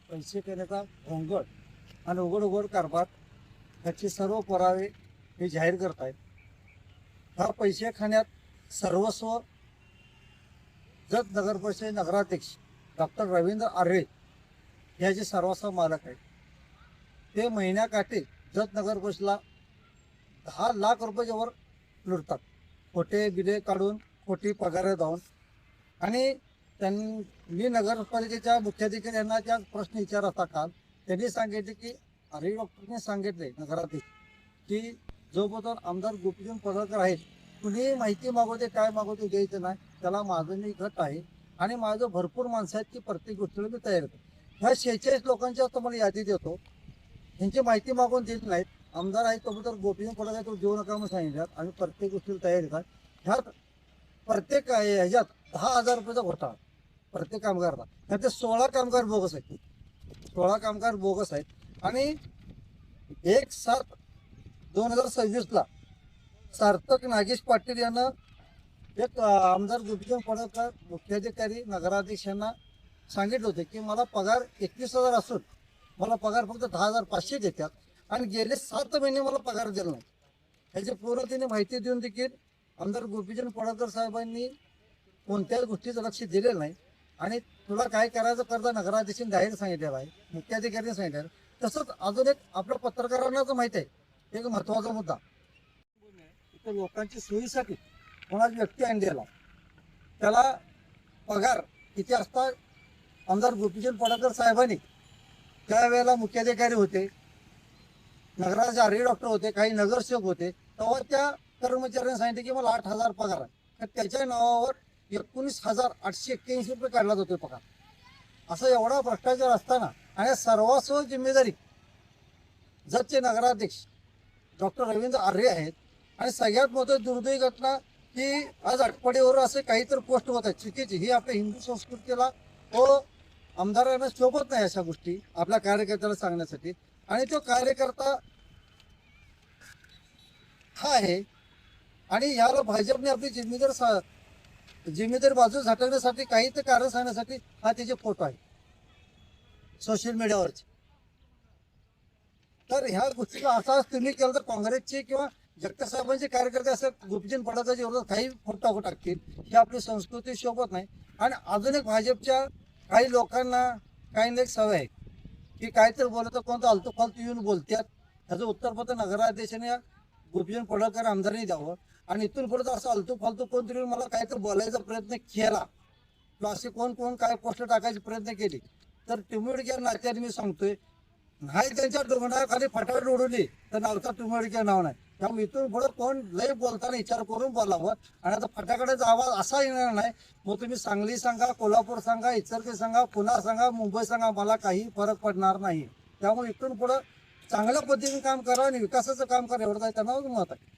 पैसे देण्याचा भोंगळ आणि उघड कारभार याचे सर्व पुरावे हे जाहीर करत आहेत. हा पैसे खाण्यात सर्वस्व जत नगर परिषद नगराध्यक्ष डॉक्टर रवींद्र आर्ये याचे सर्वस्व मालक आहेत. ते महिन्याकाठी जत नगर परिषदला 10 लाख रुपयाच्या वर लुटतात. खोटे बिले काढून खोटी पगार जाऊन. आणि मी नगरपालिकेच्या मुख्याधिकारी यांना त्या प्रश्न विचारत असता काल त्यांनी सांगितले की आर्ये डॉक्टरने सांगितले नगराध्यक्ष की जोपर्यंत आमदार गोपीचंद पडळकर आहेत कुणी माहिती मागवते काय मागवते द्यायचं नाही. त्याला माझं मी गट आहे आणि माझं भरपूर माणसं आहेत की प्रत्येक गोष्टीला मी तयार होतो. ह्या 46 लोकांची तुम्हाला यादी देतो. ह्यांची माहिती मागून देत नाहीत. आमदार आहे तोपर्यंत गोपीचंद पडळकर तो देऊ नका म्हणून सांगितल्यात आणि प्रत्येक गोष्टीला तयार येतात. ह्यात प्रत्येक ह्याच्यात 10,000 रुपयाचा घोटाळा प्रत्येक कामगारला. त्यात 16 कामगार बोगस आहेत. 16 कामगार बोगस आहेत. आणि 1/7/2026 सार्थक नागेश पाटील यांना एक आमदार गोपीचंद पडळकर मुख्याधिकारी नगराध्यक्षांना सांगितलं होते की मला पगार 21,000 असून मला पगार फक्त 10,500 देतात आणि गेले 7 महिने मला पगार दिला नाही. ह्याची पूर्णतेने माहिती देऊन देखील आमदार गोपीचंद पडळकर साहेबांनी कोणत्याच गोष्टीचं लक्ष दिलेलं नाही. आणि तुला काय करायचं करता नगराध्यक्षांनी जाहीर सांगितलेलं आहे, मुख्याधिकाऱ्यांनी सांगितलेलं. तसंच अजून एक आपल्या पत्रकारांना तर माहिती आहे एक महत्त्वाचा मुद्दा, इथं लोकांच्या सोयीसाठी कोणाची व्यक्ती आणलेला त्याला पगार किती असता. आमदार गोपीचंद पडळकर साहेबांनी त्यावेळेला मुख्याधिकारी होते, नगराचे आर्ये डॉक्टर होते, काही नगरसेवक होते. तेव्हा त्या कर्मचाऱ्यांनी सांगितले की मला 8,000 पगार आहे. तर त्याच्या नावावर 19,881 रुपये काढला जातो पगार. असा एवढा भ्रष्टाचार असताना आणि सर्वस्व जिम्मेदारी जतचे नगराध्यक्ष डॉक्टर रवींद्र आर्ये आहेत. आणि सगळ्यात मोठी दुर्दैवी घटना की आज आटपाडीवर असे काहीतरी पोस्ट होत आहेत चुकीची. ही आपल्या हिंदू संस्कृतीला व आमदारांना शोभत नाही अशा गोष्टी आपल्या कार्यकर्त्याला सांगण्यासाठी. आणि तो कार्यकर्ता हा आहे. आणि याला भाजपने आपली जिम्मेदारी बाजू झटकण्यासाठी काही तर कारण सांगण्यासाठी हा त्याचे फोटो आहे सोशल मीडियावरचे. तर ह्या गोष्टीला असा तुम्ही केलं तर काँग्रेसचे किंवा जगताप कार्यकर्ते असं गोपीचंद पडळकरच्या विरोधात काही फोटो टाकतील. ही आपली संस्कृती शोभत नाही. आणि अजून एक भाजपच्या काही लोकांना काही एक सवय आहे की काहीतरी बोलतं कोणतं आलतू फालतू येऊन बोलतात. ह्याचं उत्तरपत्र नगराध्यक्षाने गोपीचंद पडळकर आमदारांनी द्यावं. आणि इथून पुढे असं आलतू फालतू कोणतरी मला काहीतरी बोलायचा प्रयत्न केला किंवा असे कोण काय पोस्ट टाकायचे प्रयत्न केले तर टिंबोडीकर नात्याने मी सांगतोय नाही त्यांच्या डोंगराखाली फटाफट उडवली तर नावचा टिंबोडीकर नाव नाही. त्यामुळे इथून पुढे कोण लय बोलताना विचार करून बोलावं. आणि आता फटाकड्याचा आवाज असा येणार नाही. मग तुम्ही सांगली सांगा, कोल्हापूर सांगा, इचलकरंजी सांगा, पुणे सांगा, मुंबई सांगा, मला काही फरक पडणार नाही. त्यामुळे इथून पुढं चांगल्या पद्धतीने काम करा आणि विकासाचं काम करा एवढं त्यांना मत आहे.